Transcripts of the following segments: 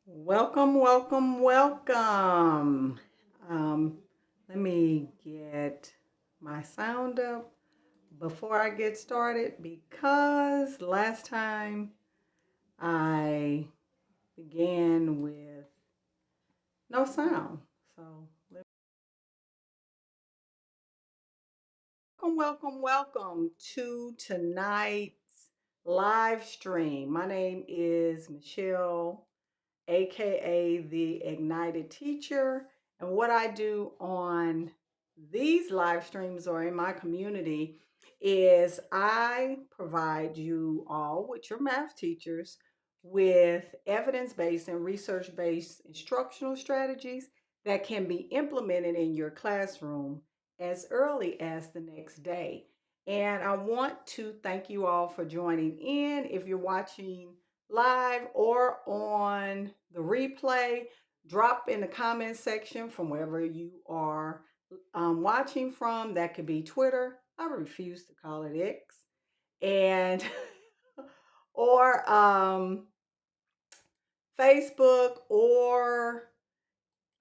Welcome, welcome, welcome. Um, Let me get my sound up before I get started because last time I began with no sound. So, welcome, welcome, welcome to tonight's live stream. My name is Michelle, aka the Ignited Teacher. And what I do on these live streams or in my community is I provide you all, with your math teachers, with evidence based and research based instructional strategies that can be implemented in your classroom as early as the next day. And I want to thank you all for joining in. If you're watching live or on the replay, drop in the comment section from wherever you are watching from. That could be Twitter. I refuse to call it X. And or Facebook or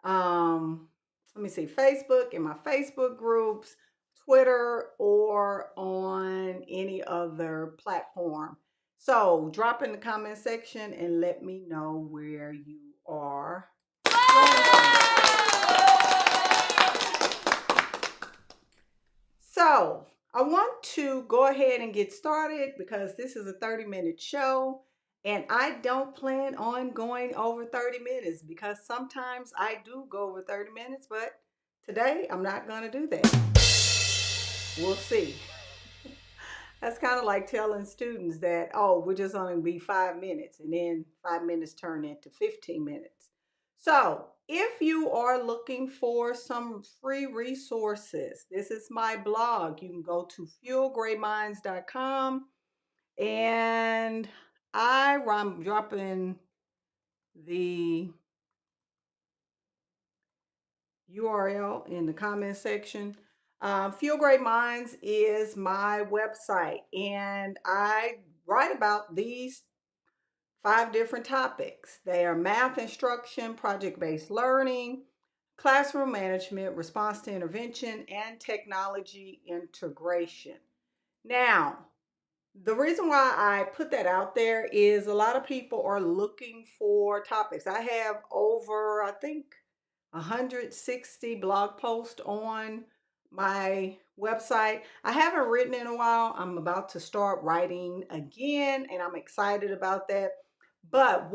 let me see, Facebook in my Facebook groups, Twitter, or on any other platform. So drop in the comment section and let me know where you are. So I want to go ahead and get started because this is a 30-minute show. And I don't plan on going over 30 minutes because sometimes I do go over 30 minutes, but today I'm not going to do that. We'll see. That's kind of like telling students that, oh, we're just going to be 5 minutes, and then 5 minutes turn into 15 minutes. So, if you are looking for some free resources, this is my blog. You can go to fuelgrayminds.com, and I'm dropping the URL in the comment section. Fuel Great Minds is my website, and I write about these 5 different topics. They are math instruction, project based learning, classroom management, response to intervention, and technology integration. Now, the reason why I put that out there is a lot of people are looking for topics. I have over, I think, 160 blog posts on my website. I haven't written in a while. I'm about to start writing again, and I'm excited about that. But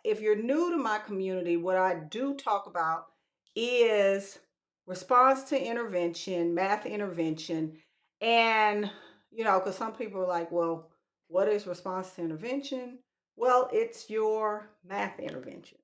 if you're new to my community, what I do talk about is response to intervention, math intervention, and because some people are like, well, what is response to intervention? Well, it's your math intervention.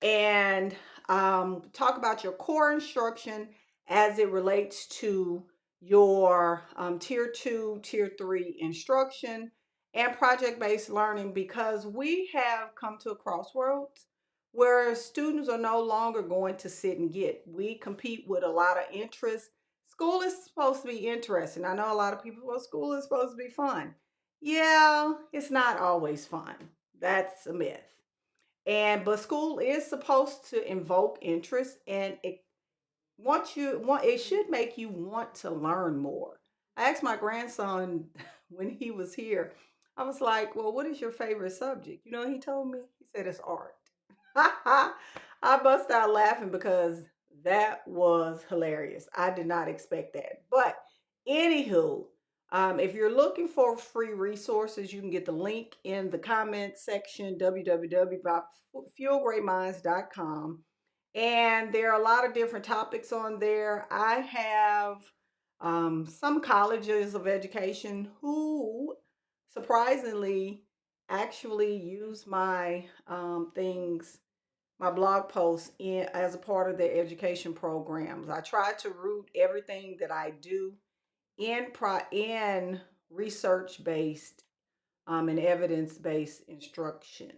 And talk about your core instruction as it relates to your tier two, tier three instruction and project based learning because we have come to a crossroads where students are no longer going to sit and get. We compete with a lot of interests. School is supposed to be interesting. I know a lot of people, well, school is supposed to be fun. Yeah, it's not always fun. That's a myth. But school is supposed to invoke interest, and it should make you want to learn more. I asked my grandson when he was here, I was like, well, what is your favorite subject? He told me, he said it's art. I bust out laughing because that was hilarious. I did not expect that. But anywho, if you're looking for free resources, you can get the link in the comment section, www.fuelgrayminds.com. And there are a lot of different topics on there. I have some colleges of education who surprisingly actually use my things, my blog posts as a part of their education programs. I try to root everything that I do in research based and evidence based instruction.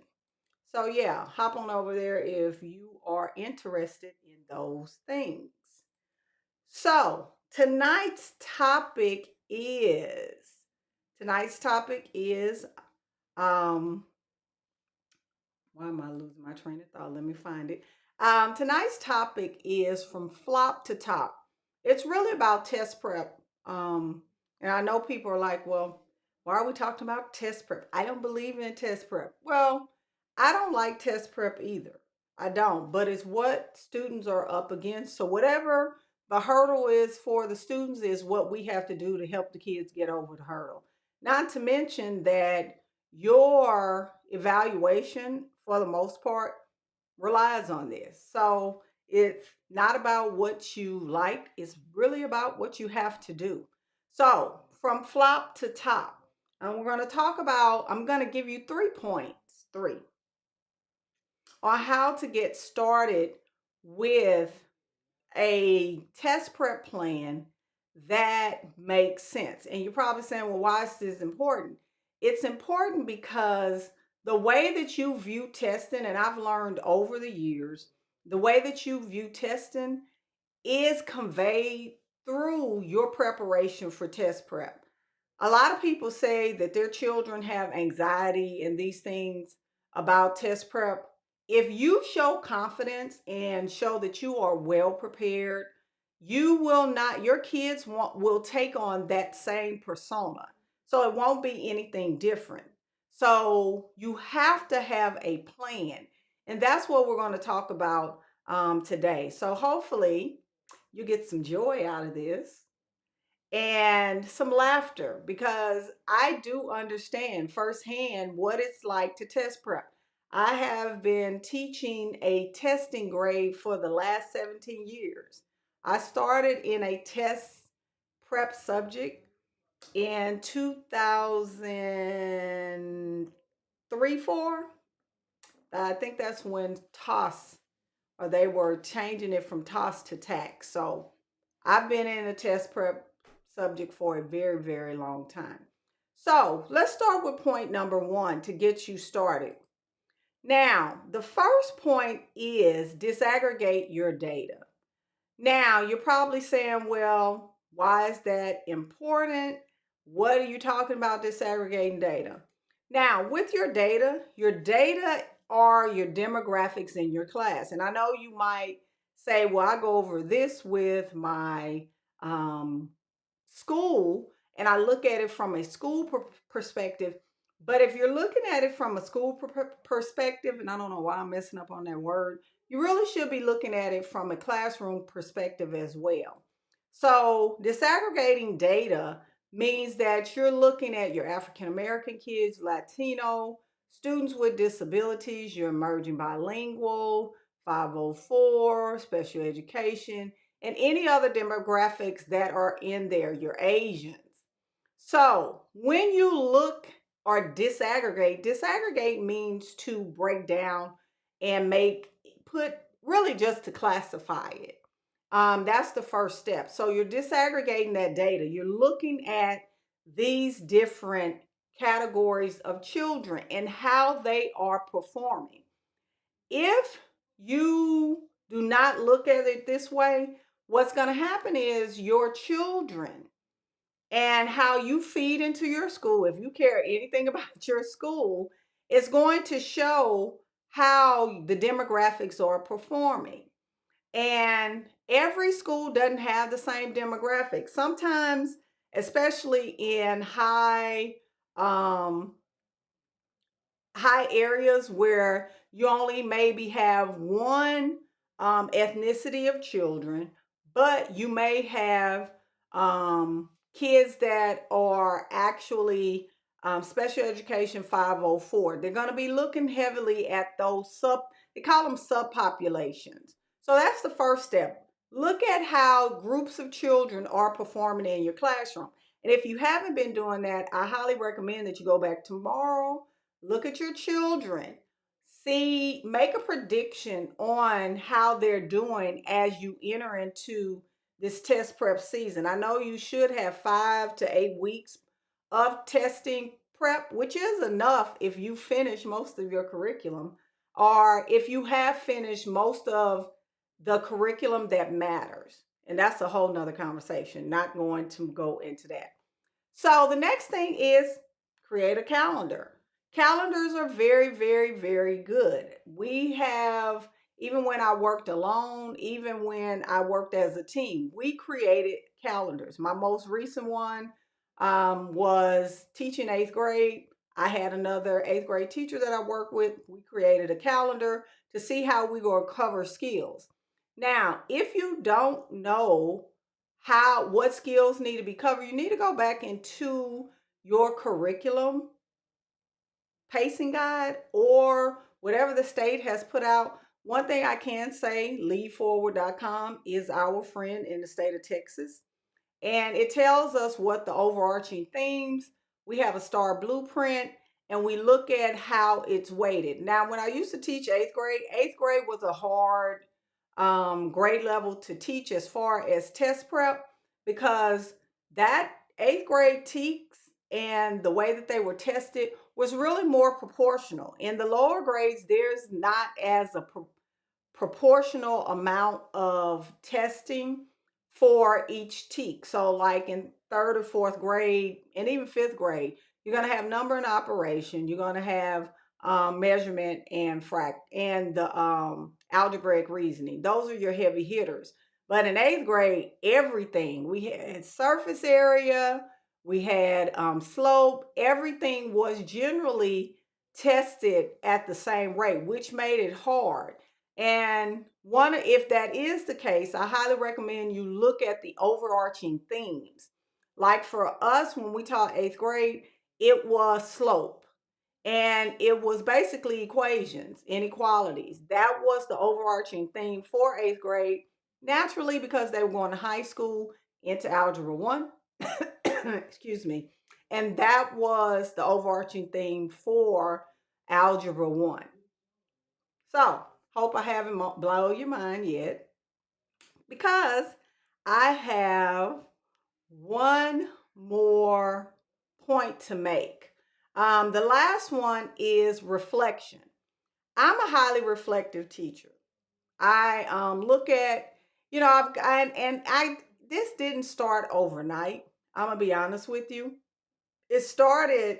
So yeah, hop on over there if you are interested in those things. So tonight's topic is um, Why am I losing my train of thought? Let me find it. Tonight's topic is from flop to top. It's really about test prep. And I know people are like, well, why are we talking about test prep? I don't believe in test prep. Well, I don't like test prep either. I don't, but it's what students are up against. So, whatever the hurdle is for the students, is what we have to do to help the kids get over the hurdle. Not to mention that your evaluation, for the most part, relies on this. So it's not about what you like, it's really about what you have to do. So, from flop to top, and we're going to talk about, I'm going to give you 3 points, on how to get started with a test prep plan that makes sense. And you're probably saying, well, why is this important? It's important because the way that you view testing, and I've learned over the years, the way that you view testing is conveyed through your preparation for test prep. A lot of people say that their children have anxiety and these things about test prep. If you show confidence and show that you are well prepared, you will not, your kids will take on that same persona. So it won't be anything different. So you have to have a plan. And that's what we're going to talk about today. So hopefully you get some joy out of this and some laughter, because I do understand firsthand what it's like to test prep. I have been teaching a testing grade for the last 17 years. I started in a test prep subject in 2003, 4. I think that's when TOS, or they were changing it from TOS to TAC. So I've been in a test prep subject for a very, very long time. So let's start with point number one to get you started. Now, the first point is disaggregate your data. Now, you're probably saying, well, why is that important? What are you talking about disaggregating data? Now, with your data are your demographics in your class. And I know you might say, well, I go over this with my um, school and I look at it from a school perspective. But if you're looking at it from a school perspective, and I don't know why I'm messing up on that word, you really should be looking at it from a classroom perspective as well. So, disaggregating data means that you're looking at your African American kids, Latino, students with disabilities, your emerging bilingual, 504, special education, and any other demographics that are in there, your Asians. So when you look or disaggregate means to break down and put really just to classify it. That's the first step. So you're disaggregating that data. You're looking at these different categories of children and how they are performing. If you do not look at it this way, what's going to happen is your children and how you feed into your school, if you care anything about your school, is going to show how the demographics are performing. And every school doesn't have the same demographics. Sometimes, especially in um, high areas where you only maybe have one ethnicity of children, but you may have kids that are actually special education 504. They're going to be looking heavily at those they call them subpopulations. So that's the first step. Look at how groups of children are performing in your classroom. And if you haven't been doing that, I highly recommend that you go back tomorrow. Look at your children. See, make a prediction on how they're doing as you enter into this test prep season. I know you should have 5 to 8 weeks of testing prep, which is enough if you finish most of your curriculum, or if you have finished most of the curriculum that matters. And that's a whole nother conversation. Not going to go into that. So the next thing is create a calendar. Calendars are very, very, very good. We have, even when I worked alone, even when I worked as a team, we created calendars. My most recent one was teaching eighth grade. I had another eighth grade teacher that I worked with. We created a calendar to see how we going to cover skills. Now, if you don't know what skills need to be covered, you need to go back into your curriculum pacing guide or whatever the state has put out. One thing I can say, leadforward.com is our friend in the state of Texas, and it tells us what the overarching themes. We have a star blueprint, and we look at how it's weighted. Now, when I used to teach eighth grade was a hard grade level to teach as far as test prep, because that eighth grade TEKS and the way that they were tested was really more proportional. In the lower grades, there's not as a proportional amount of testing for each teak. So, like in third or fourth grade, and even fifth grade, you're going to have number and operation. You're going to have measurement and the algebraic reasoning. Those are your heavy hitters. But in eighth grade, everything we had surface area, we had slope. Everything was generally tested at the same rate, which made it hard. And if that is the case, I highly recommend you look at the overarching themes. Like for us, when we taught eighth grade, it was slope, and it was basically equations, inequalities. That was the overarching theme for eighth grade, naturally, because they were going to high school into Algebra 1. Excuse me. And that was the overarching theme for Algebra 1. So, hope I haven't blown your mind yet, because I have one more point to make. The last one is reflection. I'm a highly reflective teacher. I look at, and I this didn't start overnight. I'm gonna be honest with you. It started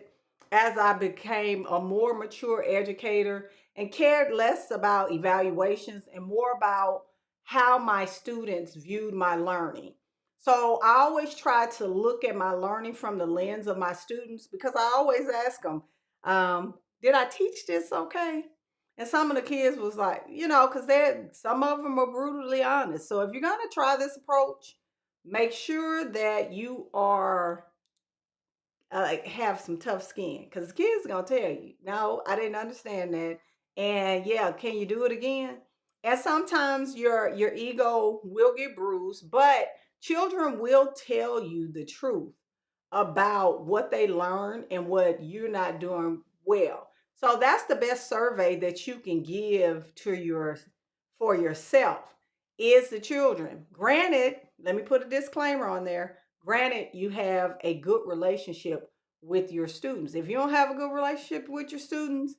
as I became a more mature educator and cared less about evaluations and more about how my students viewed my learning. So I always try to look at my learning from the lens of my students, because I always ask them, did I teach this okay? And some of the kids was like, because some of them are brutally honest. So if you're going to try this approach, make sure that you are like have some tough skin, because the kids are gonna tell you, no, I didn't understand that, and yeah, can you do it again? And sometimes your ego will get bruised, but children will tell you the truth about what they learn and what you're not doing well. So that's the best survey that you can give to your for yourself, is the children. Granted, let me put a disclaimer on there. Granted, you have a good relationship with your students. If you don't have a good relationship with your students,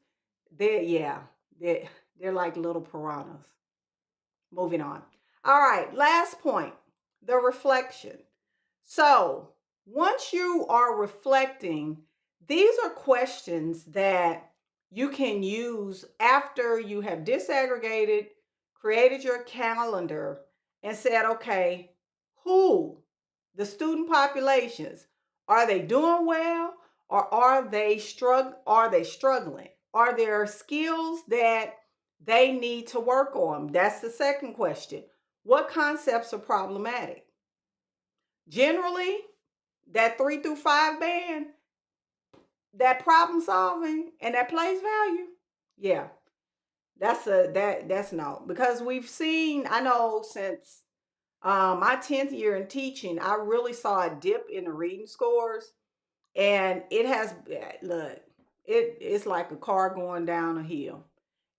yeah, they're, they're like little piranhas. Moving on. All right, last point, the reflection. So, once you are reflecting, these are questions that you can use after you have disaggregated, created your calendar, and said, okay, who, the student populations, are they doing well, or are they struggling? Are there skills that they need to work on? That's the second question. What concepts are problematic? Generally, that 3 through 5 band, that problem solving and that place value, yeah, that's no. Because we've seen, I know since my 10th year in teaching, I really saw a dip in the reading scores, and it has, look, it's like a car going down a hill,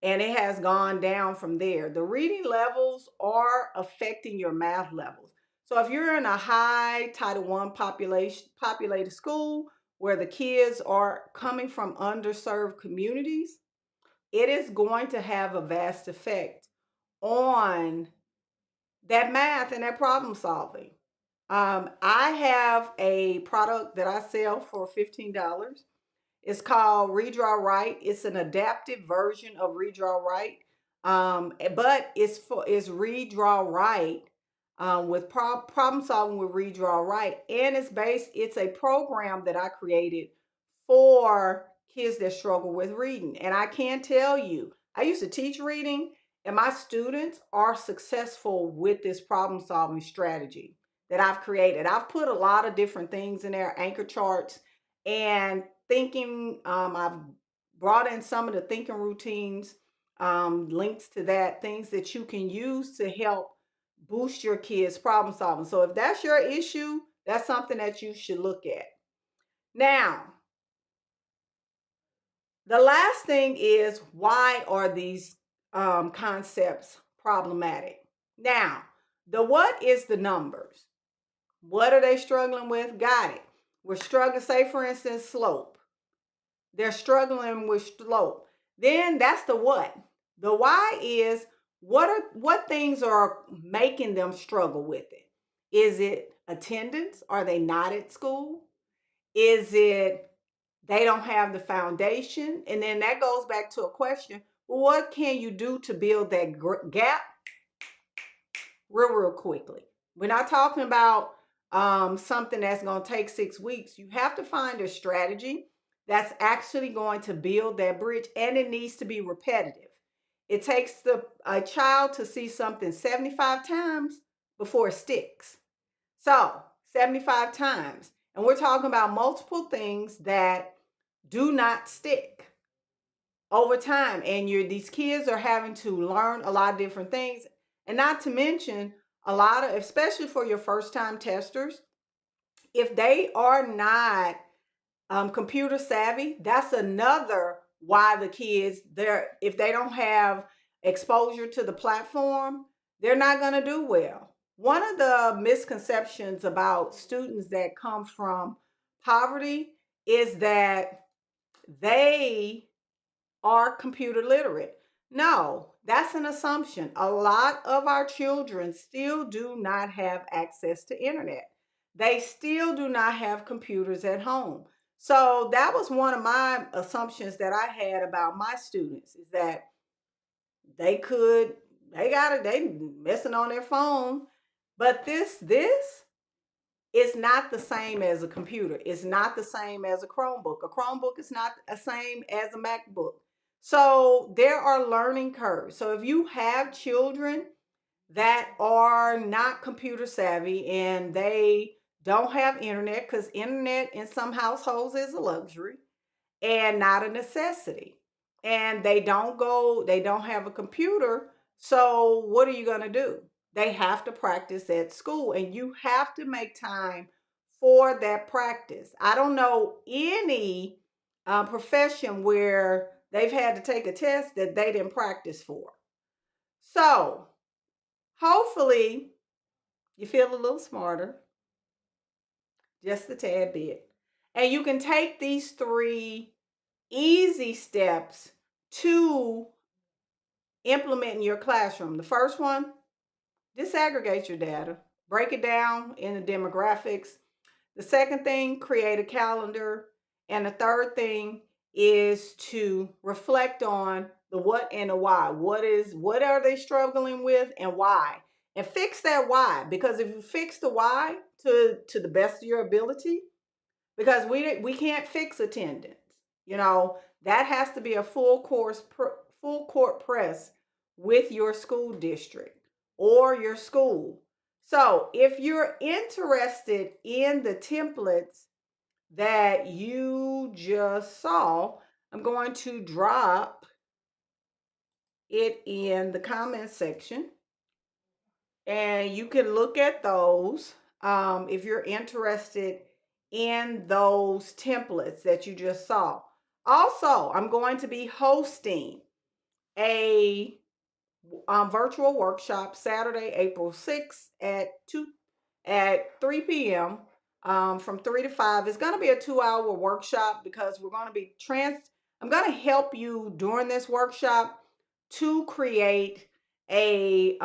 and it has gone down from there. The reading levels are affecting your math levels. So if you're in a high Title I populated school where the kids are coming from underserved communities, it is going to have a vast effect on that math and that problem solving. I have a product that I sell for $15, It's called Redraw Right. It's an adaptive version of Redraw Right, but it's Redraw Right with problem solving with Redraw Right, and it's a program that I created for kids that struggle with reading. And I can tell you, I used to teach reading, and my students are successful with this problem solving strategy that I've created. I've put a lot of different things in there, anchor charts and thinking. I've brought in some of the thinking routines, links to that, things that you can use to help boost your kids' problem solving. So if that's your issue, that's something that you should look at. Now, the last thing is, why are these concepts problematic? Now, the what is the numbers. What are they struggling with? Got it. We're struggling, say for instance, slope. They're struggling with slope. Then that's the what. The why is, what things are making them struggle with it? Is it attendance? Are they not at school? Is it they don't have the foundation? And then that goes back to a question, well, what can you do to build that gap real quickly? We're not talking about something that's going to take 6 weeks. You have to find a strategy that's actually going to build that bridge, and it needs to be repetitive. It takes a child to see something 75 times before it sticks. So 75 times. And we're talking about multiple things that do not stick over time. And these kids are having to learn a lot of different things. And not to mention, a lot of, especially for your first time testers, if they are not computer savvy, that's another why the kids, if they don't have exposure to the platform, they're not going to do well. One of the misconceptions about students that come from poverty is that they are computer literate. No, that's an assumption. A lot of our children still do not have access to internet. They still do not have computers at home. So that was one of my assumptions that I had about my students, is that they could, they messing on their phone. But this is not the same as a computer. It's not the same as a Chromebook. A Chromebook is not the same as a MacBook. So there are learning curves. So if you have children that are not computer savvy and they don't have internet, because internet in some households is a luxury and not a necessity, and they don't have a computer, so what are you going to do? They have to practice at school, and you have to make time for that practice. I don't know any profession where they've had to take a test that they didn't practice for. So hopefully you feel a little smarter, just a tad bit, and you can take these 3 easy steps to implement in your classroom. The first one, disaggregate your data, break it down in the demographics. The second thing, create a calendar. And the third thing is to reflect on the what and the why. What are they struggling with and why? And fix that why, because if you fix the why to the best of your ability, because we can't fix attendance. You know, that has to be a full court press with your school district or your school. So, if you're interested in the templates that you just saw, I'm going to drop it in the comment section, and you can look at those if you're interested in those templates that you just saw. Also, I'm going to be hosting a virtual workshop Saturday, April 6th at 3 p.m. From 3 to 5. It's going to be a 2-hour workshop because we're going to be I'm going to help you during this workshop to create a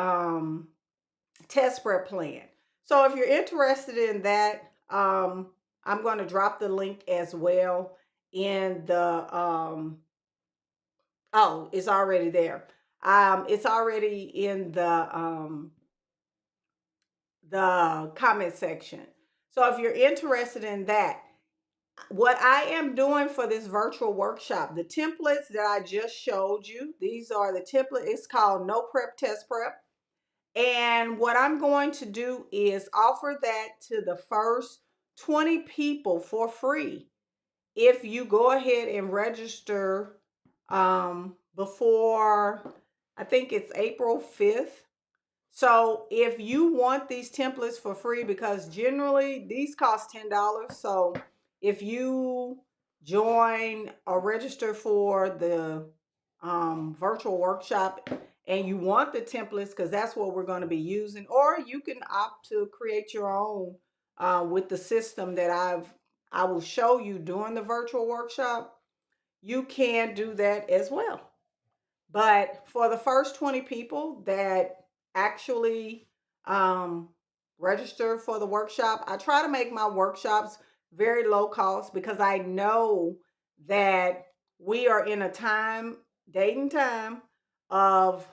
test prep plan. So if you're interested in that, I'm going to drop the link as well. in the oh, it's already there. It's already in the comment section. So if you're interested in that, what I am doing for this virtual workshop, the templates that I just showed you, these are the template. It's called No Prep Test Prep. And what I'm going to do is offer that to the first 20 people for free if you go ahead and register before, I think it's April 5th. So if you want these templates for free, because generally these cost $10. So if you join or register for the virtual workshop and you want the templates, because that's what we're going to be using, or you can opt to create your own with the system that I will show you during the virtual workshop. You can do that as well. But for the first 20 people that actually um, register for the workshop, I try to make my workshops very low cost because I know that we are in a time, dating time, of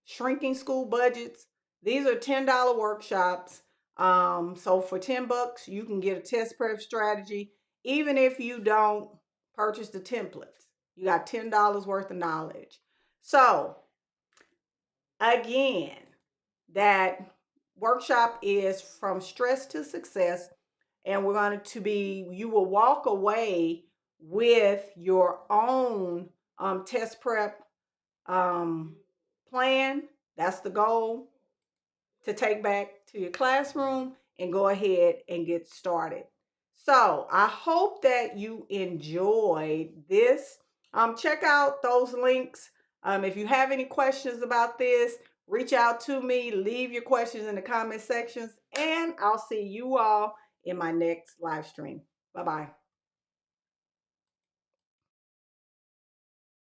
shrinking school budgets. These are $10 workshops. So for 10 bucks, you can get a test prep strategy, even if you don't purchase the templates. You got $10 worth of knowledge. So again, that workshop is from stress to success. And we're going to be, you will walk away with your own test prep plan. That's the goal, to take back to your classroom and go ahead and get started. So I hope that you enjoyed this. Check out those links. If you have any questions about this, reach out to me. Leave your questions in the comment sections, and I'll see you all in my next live stream. Bye-bye.